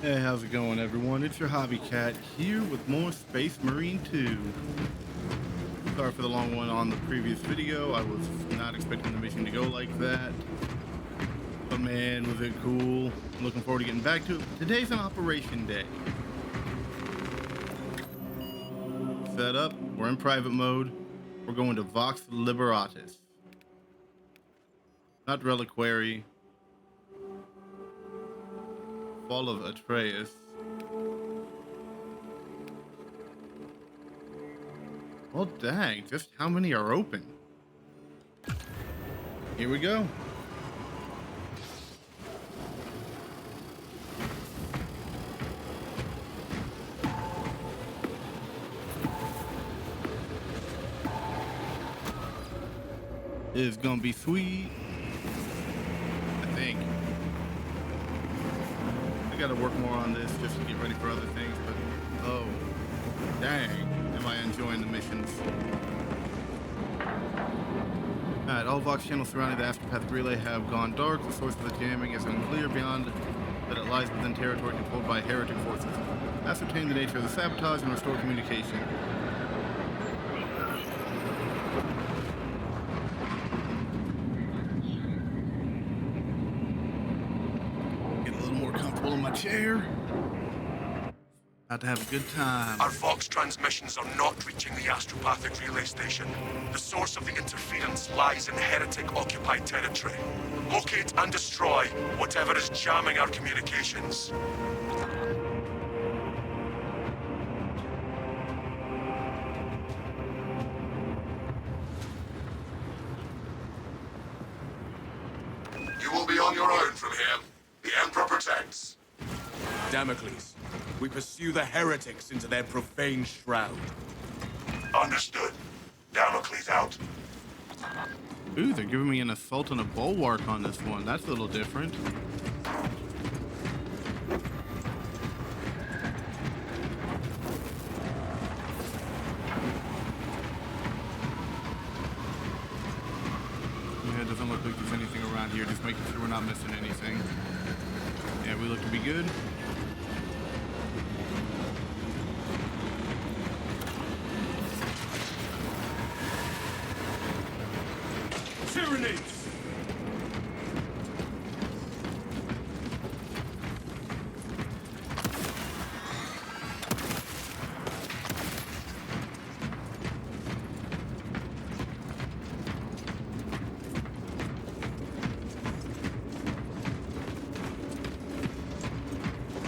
Hey, how's it going, everyone? It's your Hobby Cat here with more Space Marine 2. Sorry for the long one on the previous video. I was not expecting the mission to go like that. But man, was it cool. I'm looking forward to getting back to it. Today's an operation day. Set up. We're in private mode. We're going to Vox Liberatus. Not Reliquary. Fall of Atreus. Well, dang, just how many are open? Here we go. It's gonna be sweet, I think. I gotta work more on this just to get ready for other things, but oh, dang, am I enjoying the missions. Alright, all Vox channels surrounding the Astropathic Relay have gone dark. The source of the jamming is unclear beyond that it lies within territory controlled by heretic forces. Ascertain the nature of the sabotage and restore communication. Get a little more comfortable in my chair. About to have a good time. Our Vox transmissions are not reaching the Astropathic relay station. The source of the interference lies in heretic-occupied territory. Locate and destroy whatever is jamming our communications. You will be on your own from here. The Emperor protects. Damocles, we pursue the heretics into their profane shroud. Understood. Damocles out. Ooh, they're giving me an assault and a bulwark on this one. That's a little different. Yeah, it doesn't look like there's anything around here. Just making sure we're not missing anything. Yeah, we look to be good. Tyrannies!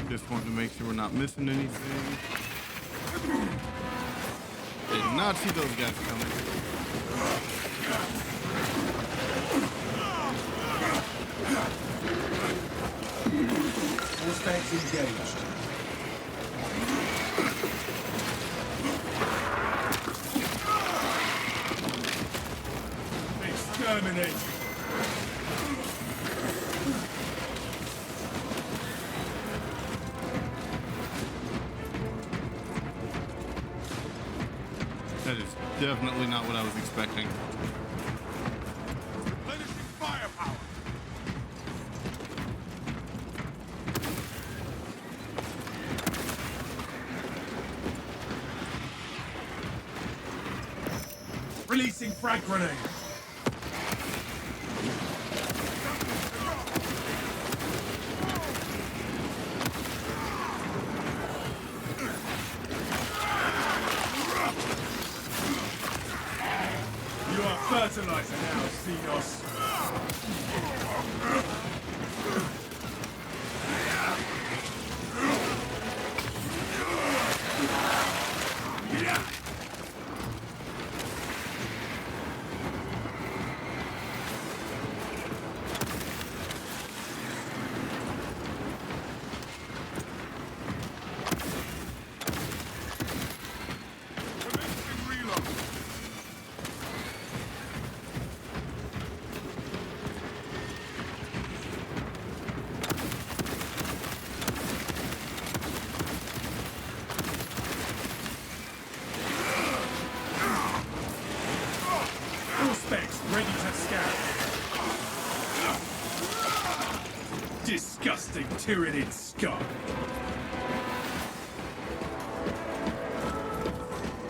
Just wanting to make sure we're not missing anything. Did not see those guys coming. All stacks engaged. Exterminate! That is definitely not what I was expecting. Replenishing firepower! Releasing frag grenade! You are fertilizer now, Xenos. Commencing reload. Tyrannid scum.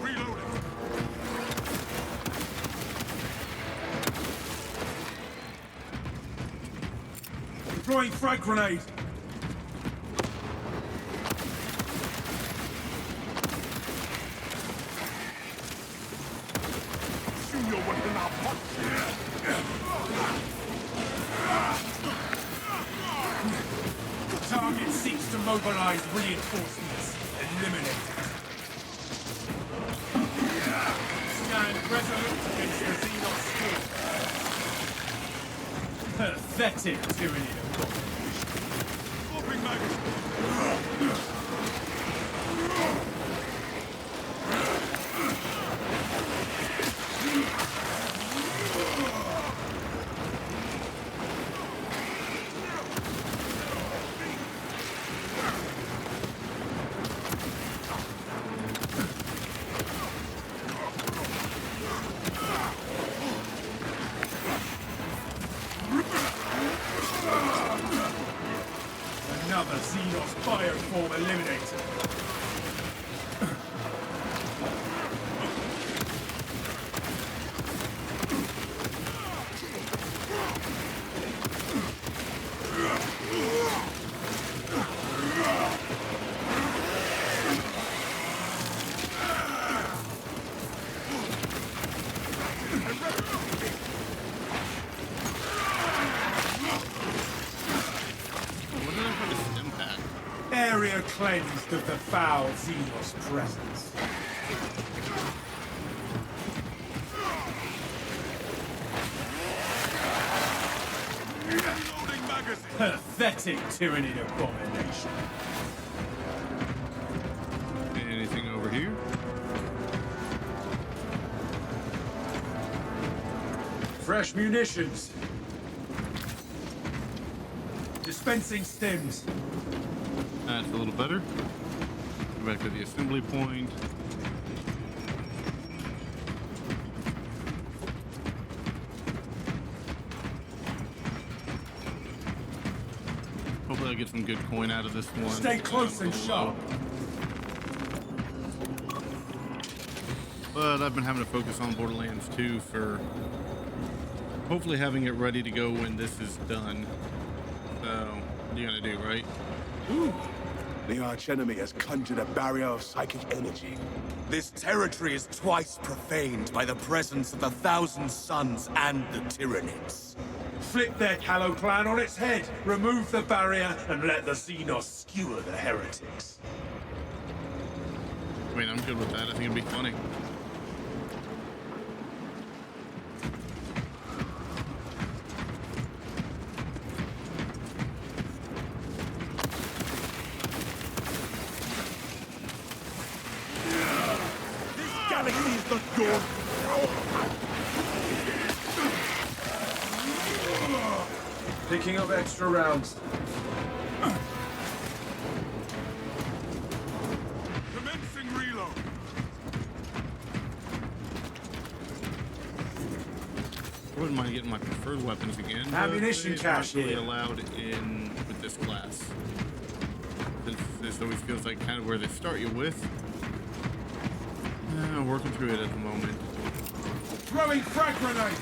Reloading. Deploying frag grenade. Shoot your weapon up. Target seeks to mobilize reinforcements. Eliminate it. Stand resolute against the Xenos skill. Pathetic tyranny of God. Swapping magazine. Another Xenos bioform eliminated. What did I put a stim pack? Area cleansed of the foul Xenos presence. Reloading magazine. Pathetic Tyrannid abomination. Anything over here? Fresh munitions. Dispensing stims. That's a little better. Go back to the assembly point. Hopefully I'll get some good coin out of this one. Stay close I'm a and little sharp. low. But I've been having to focus on Borderlands 2 for hopefully having it ready to go when this is done. So, what are you gonna do, right? Ooh. The archenemy has conjured a barrier of psychic energy. This territory is twice profaned by the presence of the Thousand Suns and the Tyrannids. Flip their callow plan on its head, remove the barrier, and let the Xenos skewer the heretics. I mean, I'm good with that. I think it'd be funny. Galaxy is not yours. Picking up extra rounds. Commencing reload. Wouldn't mind getting my preferred weapons again. but Ammunition it's cache not really here. allowed in with this class. This always feels like kind of where they start you with. Working through it at the moment. Throwing frag grenade!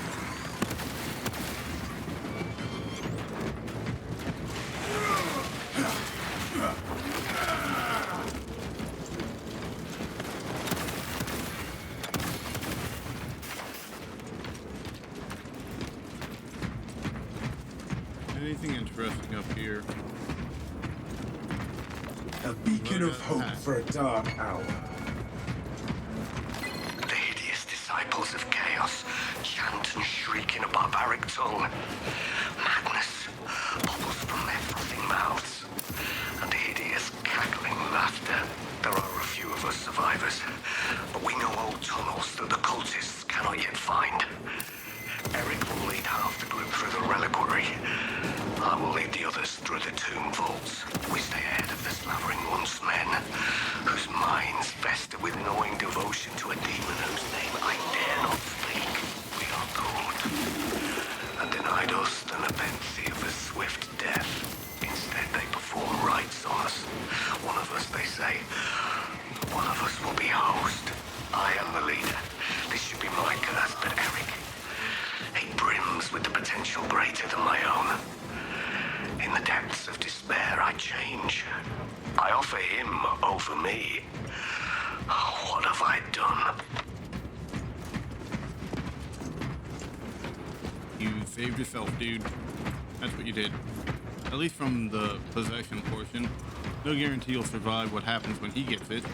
Anything interesting up here? A beacon of hope for a dark hour. The hideous disciples of chaos chant and shriek in a barbaric tongue. Madness bubbles from their frothing mouths, and hideous cackling laughter. There are a few of us survivors, but we know old tunnels that the cultists cannot yet find. Eric will lead half the group through the reliquary. I will lead the others through the tomb vaults. We stay ahead of the slavering once men, whose minds fester with knowing devotion to a demon whose name I dare not speak. We are cold, and denied us the nepenthe of a swift death. Instead, they yourself, dude. That's what you did. At least from the possession portion. No guarantee you'll survive what happens when he gets it.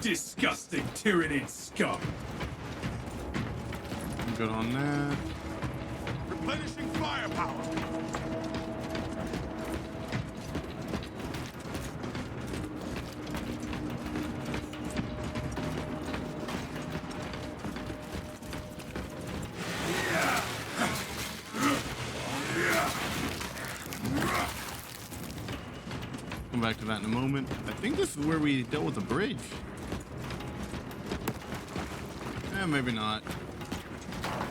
Disgusting Tyranid scum. I'm good on that. Replenishing firepower. Come back to that in a moment. I think this is where we dealt with the bridge. Maybe not.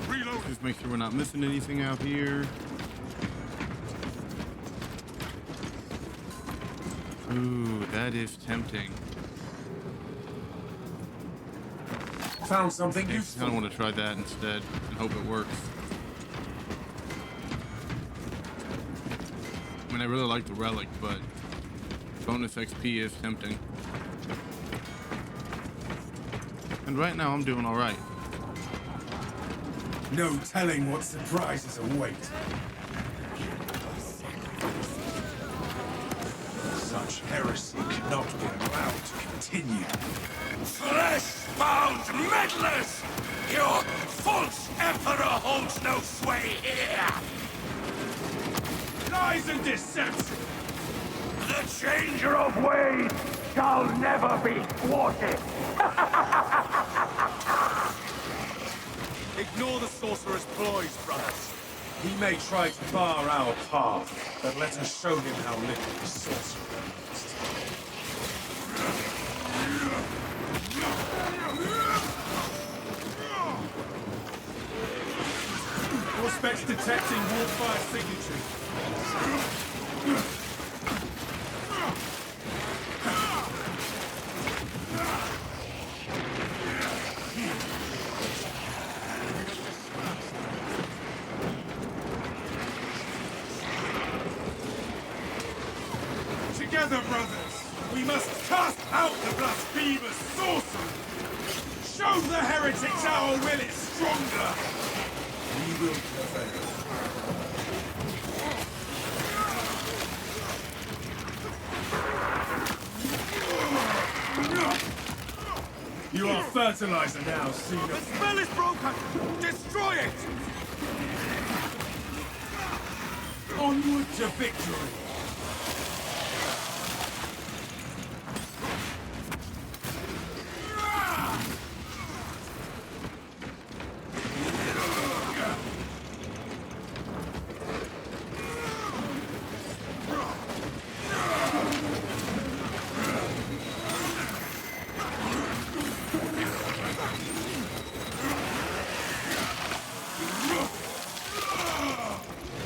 Reload. Just make sure we're not missing anything out here. Ooh, that is tempting. Found something I useful. kind of want to try that instead and hope it works. I mean, I really like the relic, but bonus XP is tempting. And right now I'm doing all right. No telling what surprises await. Such heresy cannot be allowed to continue. Flesh-bound meddlers! Your false emperor holds no sway here! Lies and deception! The changer of ways shall never be thwarted! Ignore the sorcerer's ploys, brothers. He may try to bar our path, but let us show him how little the sorcerer knows. Prospects detecting warfire signature. Together, brothers, we must cast out the blasphemous sorcery. Show the heretics our will is stronger. We will prevail. You are fertilizer now, Cena. The spell is broken! Destroy it! Onward to victory.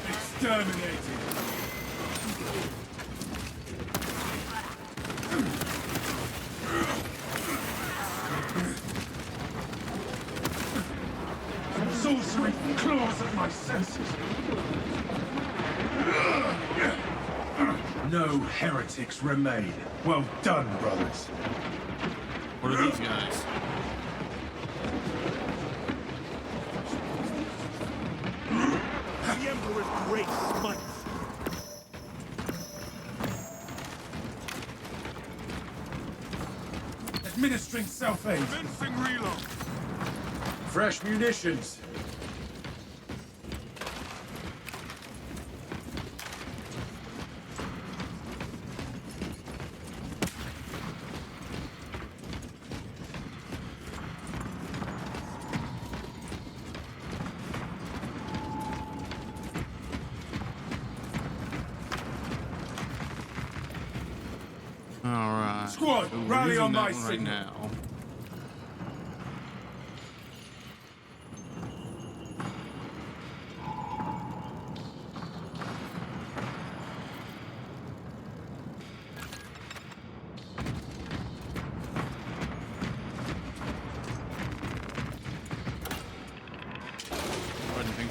Exterminated. Sorcery claws at my senses. No heretics remain. Well done, brothers. What are these guys? The Emperor's great smites! Administering self-aid. Fencing reload! Fresh munitions. Alright. Squad, So we're rally using on that my one right signal. now.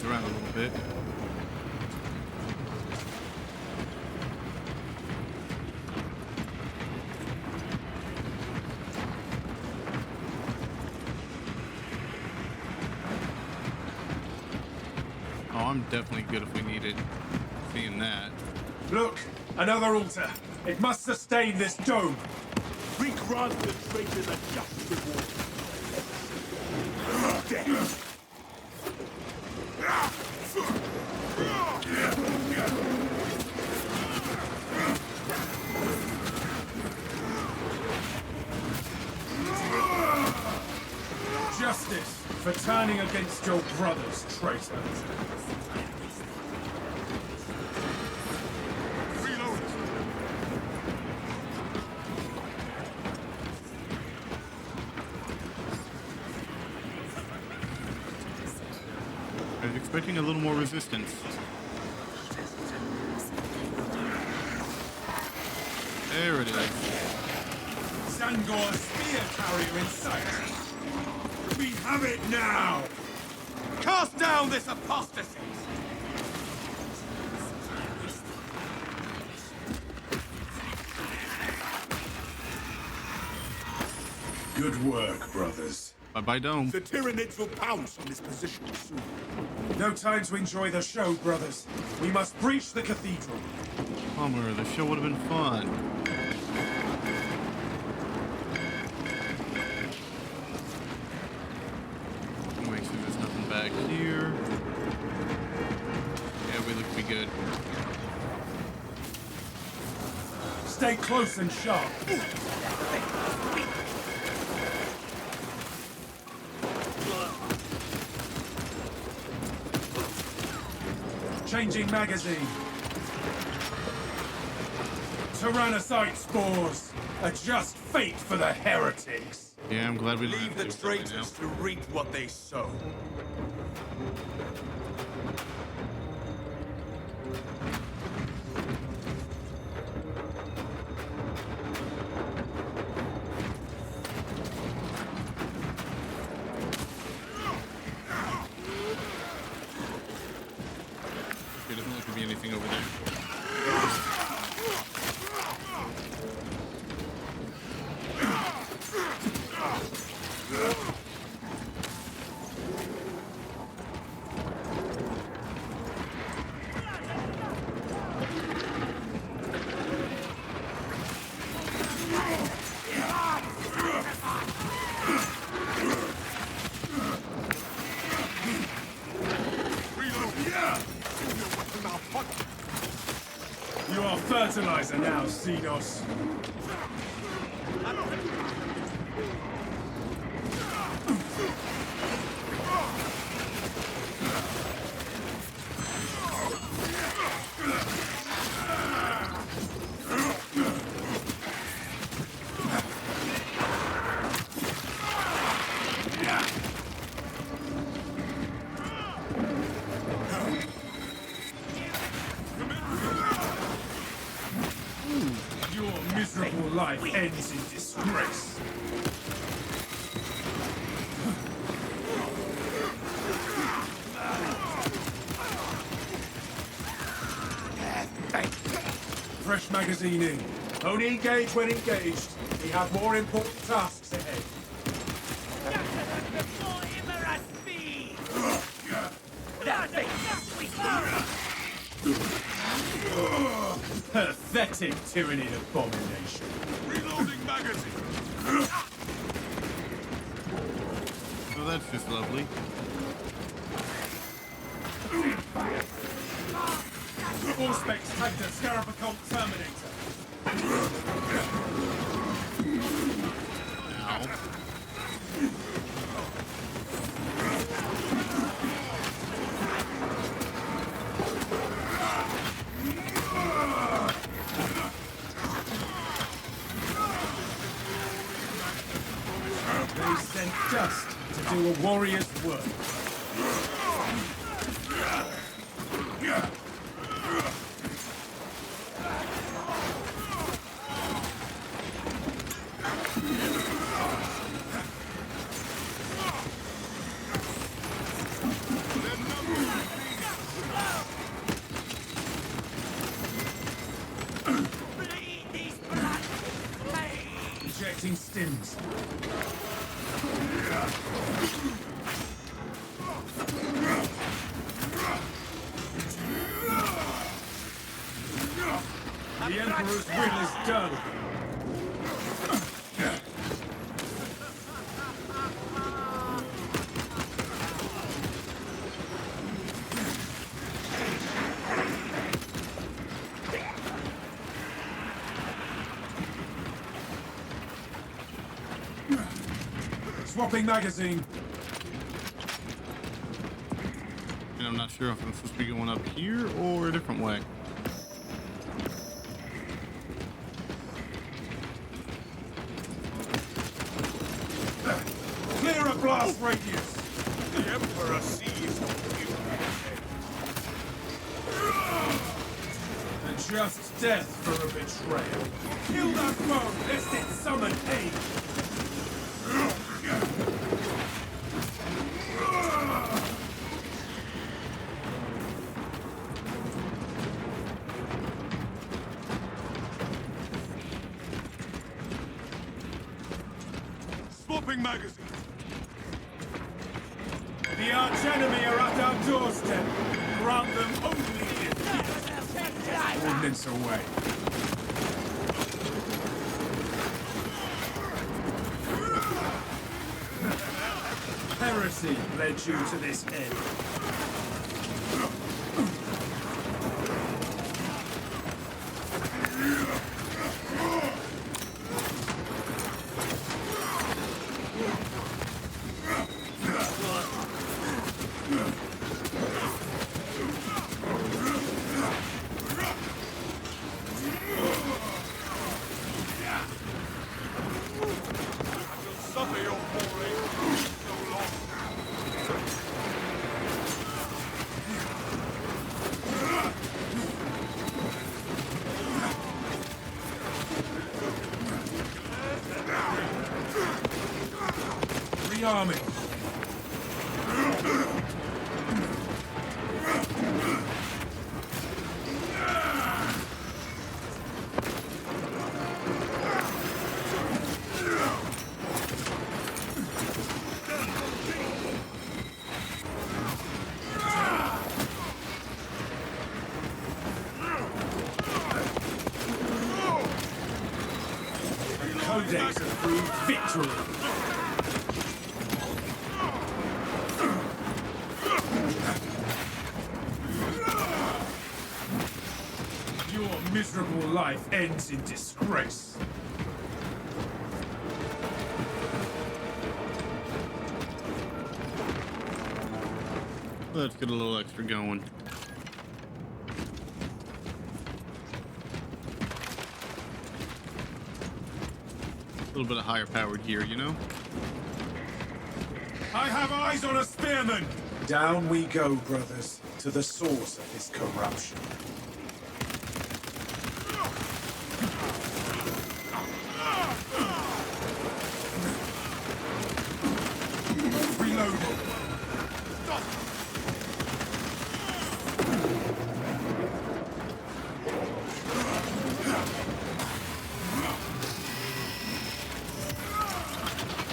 things around a little bit. Oh, I'm definitely good if we need it. Seeing that. Look, another altar. It must sustain this dome. We grant the traitors a just reward. Death. Justice for turning against your brothers, traitor. I was expecting a little more resistance. There it is. Sangor's spear carrier in sight. We have it now! Cast down this apostasy! Good work, brothers. Bye-bye, Dome. The Tyranids will pounce on this position soon. No time to enjoy the show, brothers. We must breach the cathedral. Bummer, the show would have been fun. Make sure there's nothing back here. Yeah, we look to be good. Stay close and sharp. Changing magazine. Tyrannocyte spores. A just fate for the heretics. Yeah, I'm glad we don't Leave have the to do something traitors now. to reap what they sow. There doesn't look to be anything over there. You are fertilizer now, Xenos. Your miserable life ends in disgrace. Fresh magazine in. Only engage when engaged. We have more important tasks ahead. Pathetic Tyranid abomination. Reloading magazine. Oh, that's just lovely. Auspex tagged a Scarabacult Terminator. Ow. They sent dust to do a warrior's work. The Emperor's will is done. Swapping magazine. And I'm not sure if I'm supposed to be going up here or a different way. Clear a blast radius. The Emperor sees you. And just death for a betrayal. Kill that foe, lest it summon hate. Swapping magazine. The archenemy are at our doorstep. Grant them only defeat. Ordnance away. Heresy led you to this end. Suffer your glory so long. Rearming. Codex approved victory. Your miserable life ends in disgrace. Let's get a little extra going. A little bit of higher powered gear, you know? I have eyes on a spearman! Down we go, brothers, to the source of this corruption. Reloading.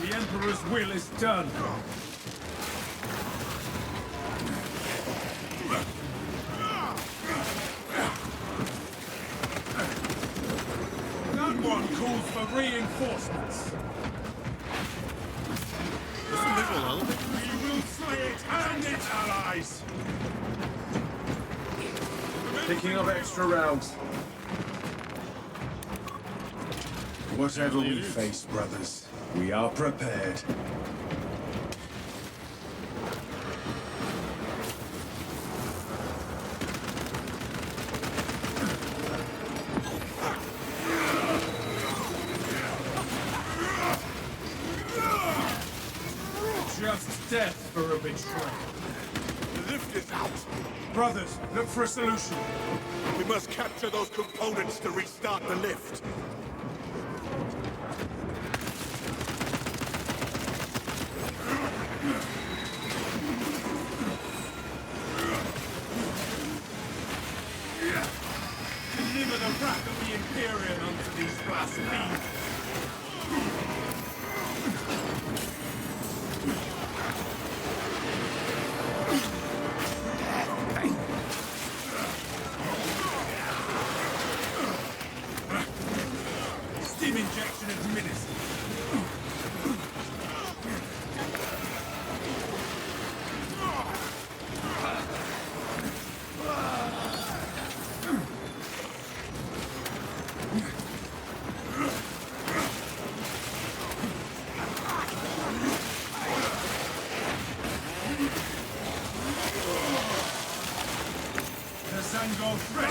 The Emperor's will is done. That one calls for reinforcements. This invisible elevator? We will slay it and its allies. Picking up extra rounds. Whatever we face, brothers, we are prepared. Just death for a betrayal. The lift is out. Brothers, look for a solution. We must capture those components to restart the lift. Deliver the wrath of the Imperium unto these blasphemies.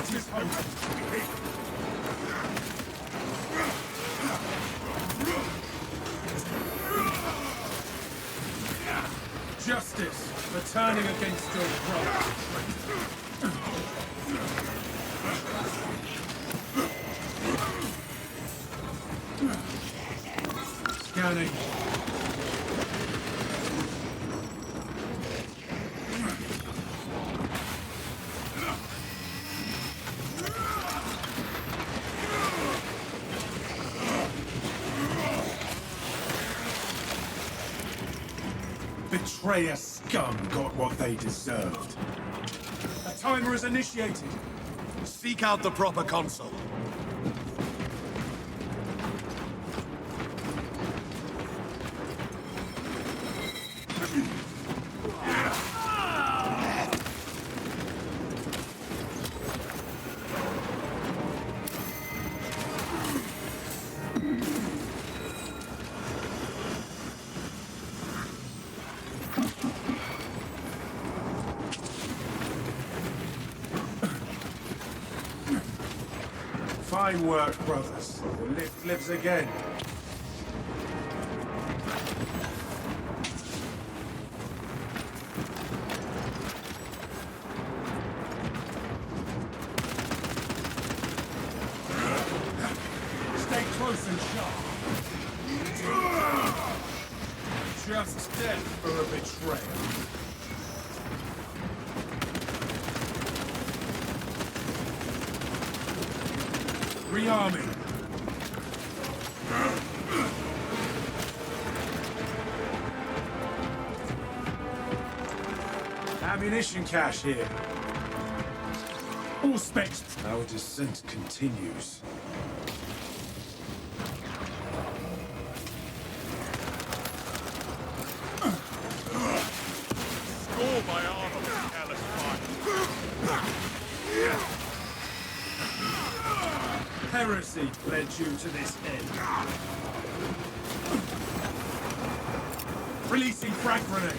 his hope. Justice for turning against your brother. Scanning. Betrayer scum got what they deserved. A timer is initiated. Seek out the proper console. Fine work, brothers. The lift lives again. Stay close and sharp. Just death for a betrayer. Rearming. Ammunition cache here. All specs. Our descent continues. Score my armor with careless fire. Heresy led you to this end. Releasing frag grenade.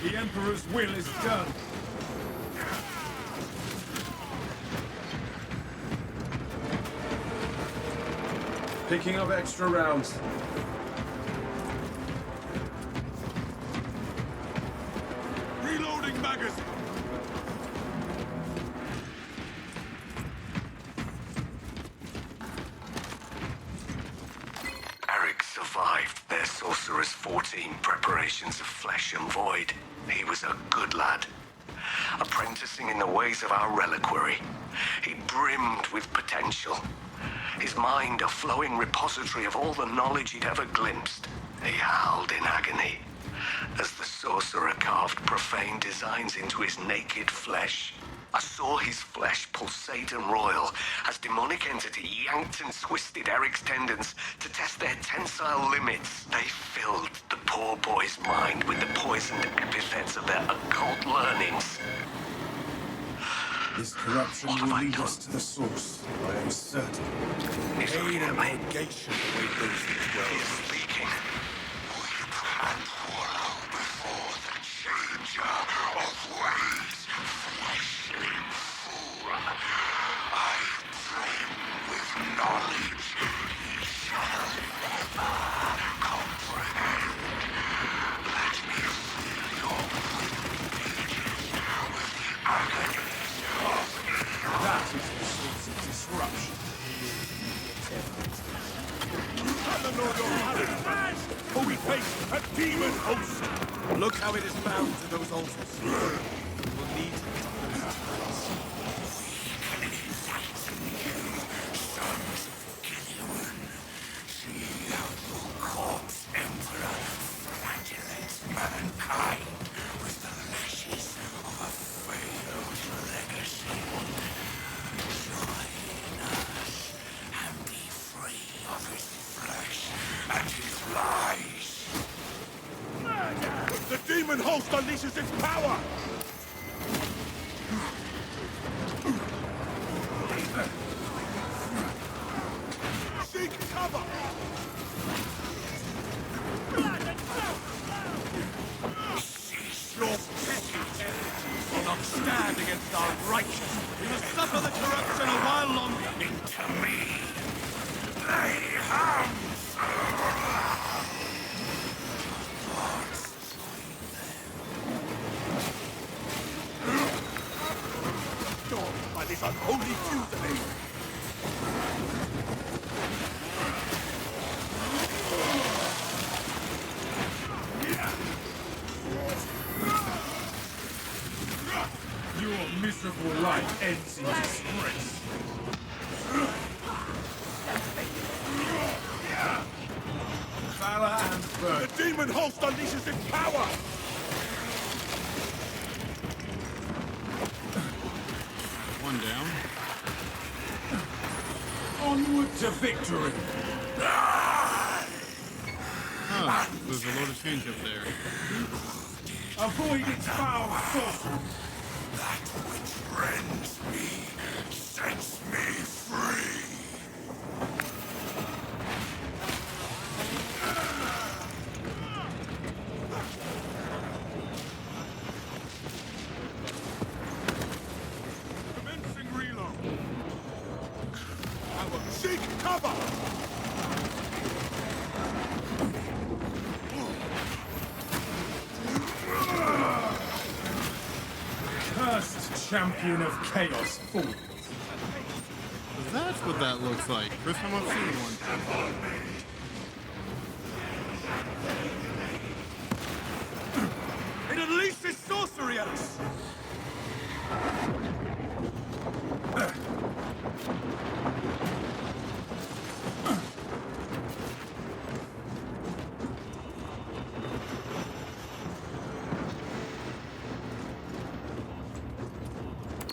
The Emperor's will is done. Picking up extra rounds. Reloading magazine. Eric survived their Sorcerer's 14 preparations of flesh and void. He was a good lad. Apprenticing in the ways of our reliquary. He brimmed with potential. His mind a flowing repository of all the knowledge he'd ever glimpsed. He howled in agony as the Sorcerer carved profane designs into his naked flesh. I saw his flesh pulsate and roil as demonic entity yanked and twisted Eric's tendons to test their tensile limits. They filled the poor boy's mind with the poisoned epithets of their occult learnings. This corruption What have will I lead done? us to the source, I am certain. He's Pain looking and at me. purgation await those that dwell. He's speaking. Weep and wallow before the changer of ways, fleshling fool. I brim with knowledge he shall never comprehend. Let me fill your bleeding pages with the agonies of That is the source of disruption. For we face a demon host. Look how it is bound to those altars. We will need to get those towers. sons of Gideon. See how your corpse emperor flagellates mankind with the lashes of a failed legacy. Join us and be free of his flesh unleashes its power! Seek cover! Your petty entities will not stand against our righteous. We must suffer the corruption a while longer. Into me. Lay hands. Dawned by this unholy fusillade. Your miserable life ends in disgrace. Valor and The birth. demon host unleashes its power! One down. Onward to victory. Huh, there's a load of change up there. Avoid its foul sorcery. That which rends me sets me free. Commencing reload. I will seek cover! Cursed champion of chaos falls. That's what that looks like. First time I've seen one. It unleashes sorcery at us!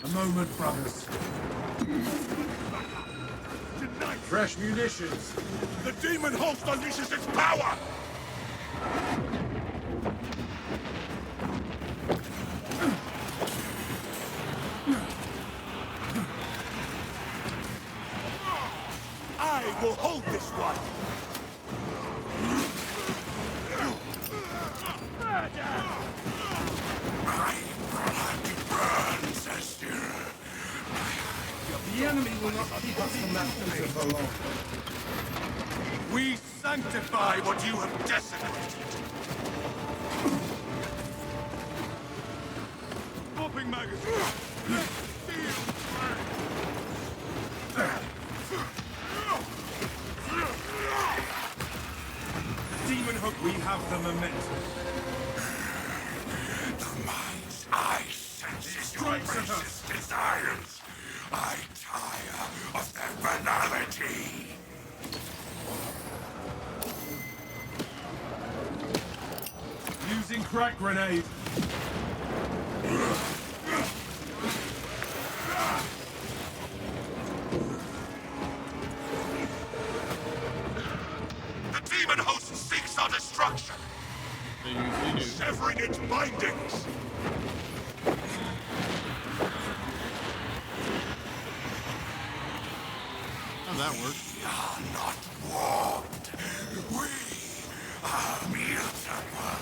A moment, brothers. Tonight, Fresh munitions. the demon host unleashes its power! I will hold this one! My blood burns as you. The enemy will not keep us from that filter for long. We sanctify what you have desecrated! Popping magazine! Demon hook, we have the momentum. The mind's eye senses your Strikes at us. racist desires. I tire of their banality. Using crack grenade. The demon host seeks our destruction, They usually do. severing its bindings. How'd that work? We are not warped. We are mutable.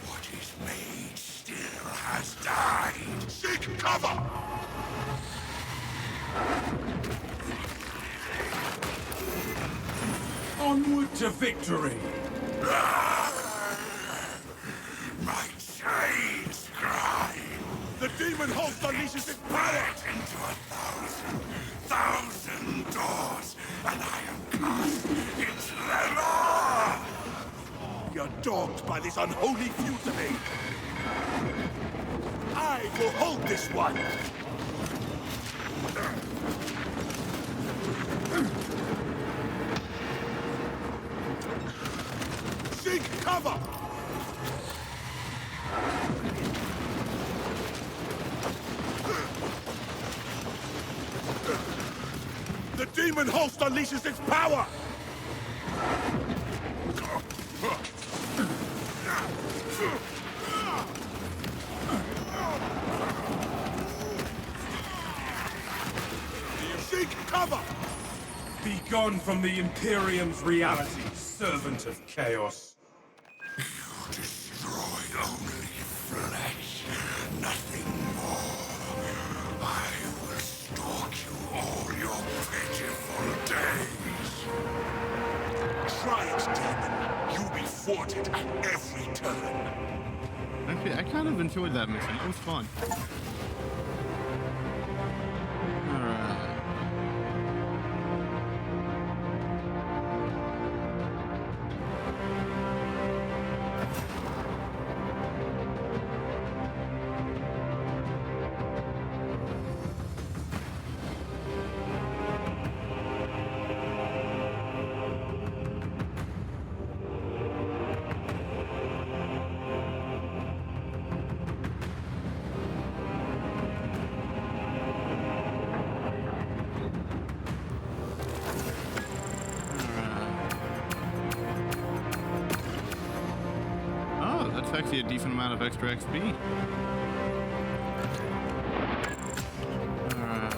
What is made still has died. Seek cover! Onward to victory. My chains cry. The demon host unleashes its power! Into 1,000 doors, and I am cast into the law. We are dogged by this unholy fusillade! I will hold this one! Seek cover! The demon host unleashes its power! cover! Be gone from the Imperium's reality, servant of chaos. You destroy only flesh, nothing more. I will stalk you all your pitiful days. Try it, demon. You'll be thwarted at every turn. Actually, I kind of enjoyed that mission. It was fun. Alright. Oh, that's actually a decent amount of extra XP. Alright.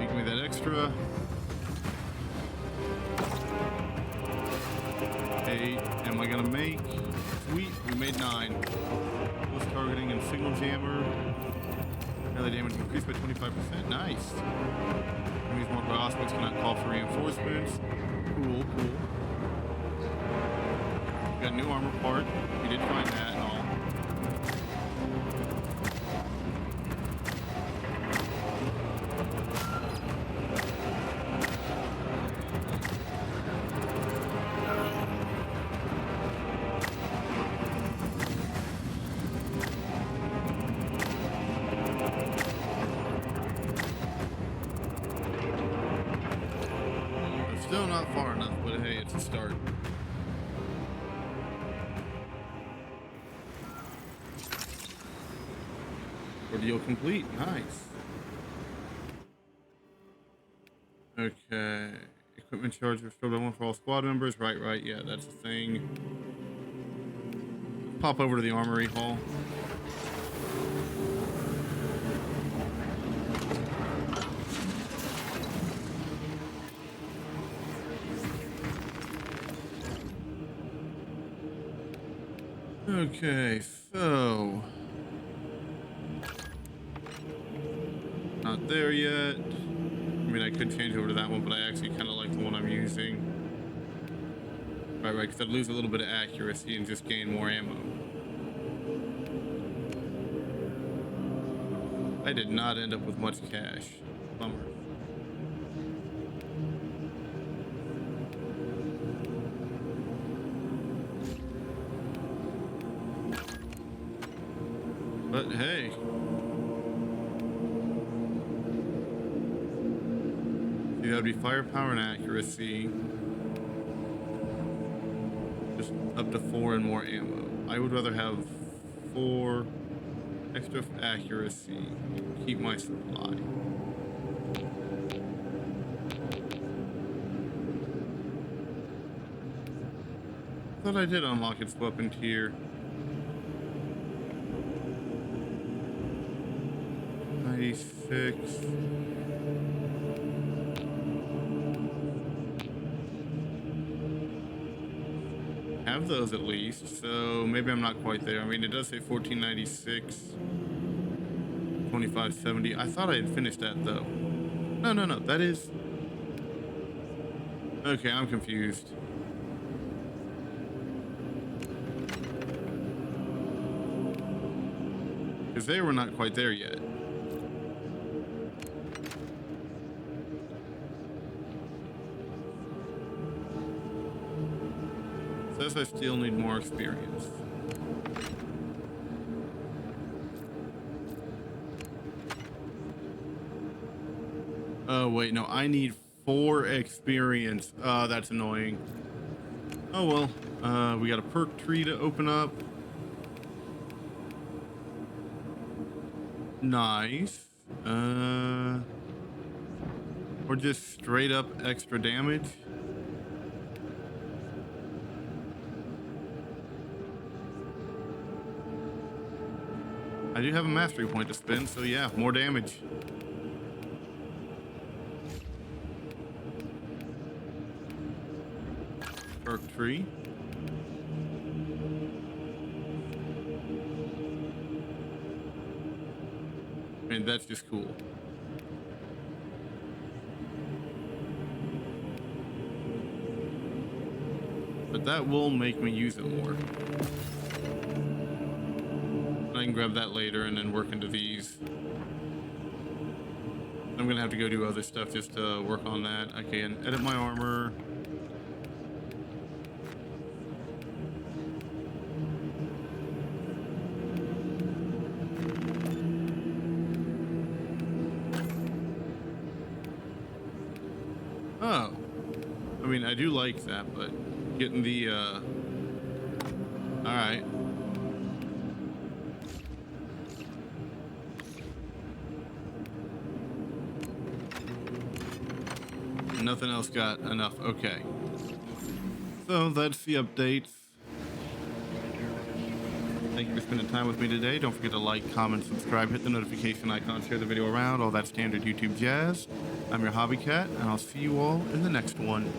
Give me that extra. 8. Am I gonna make? Sweet, we made 9. Close targeting and signal jammer. Melee damage increased by 25%. Nice. Enemies marked by aspects cannot call for reinforcements. Cool, cool. Got a new armor part. We did find that and all. It's still not far enough, but hey, it's a start. Ordeal complete. Nice. Okay. Equipment charge restored by 1 for all squad members. Right, yeah, that's a thing. Pop over to the armory hall. Okay, so not there yet. I mean, I could change over to that one, but I actually kind of like the one I'm using. Right, because I'd lose a little bit of accuracy and just gain more ammo. I did not end up with much cash. Bummer. But hey. See, that would be firepower and accuracy. Just up to 4 and more ammo. I would rather have 4 extra accuracy and keep my supply. Thought I did unlock its weapon tier. 96. Have those at least, so maybe I'm not quite there. I mean, it does say 1496, 2570. I thought I had finished that though. No, that is... Okay, I'm confused. Because they were not quite there yet. Says I still need more experience. Oh wait, no, I need 4 experience. That's annoying. Oh well, we got a perk tree to open up. Nice. Or just straight up extra damage. I do have a mastery point to spend, so yeah, more damage. perk tree. And that's just cool. But that will make me use it more. I can grab that later and then work into these. I'm gonna have to go do other stuff just to work on that. I can edit my armor. Oh, I mean, I do like that, but getting the, all right. Nothing else got enough. Okay. So that's the updates. Thank you for spending time with me today. Don't forget to like, comment, subscribe, hit the notification icon, share the video around, all that standard YouTube jazz. I'm your Hobby Cat, and I'll see you all in the next one.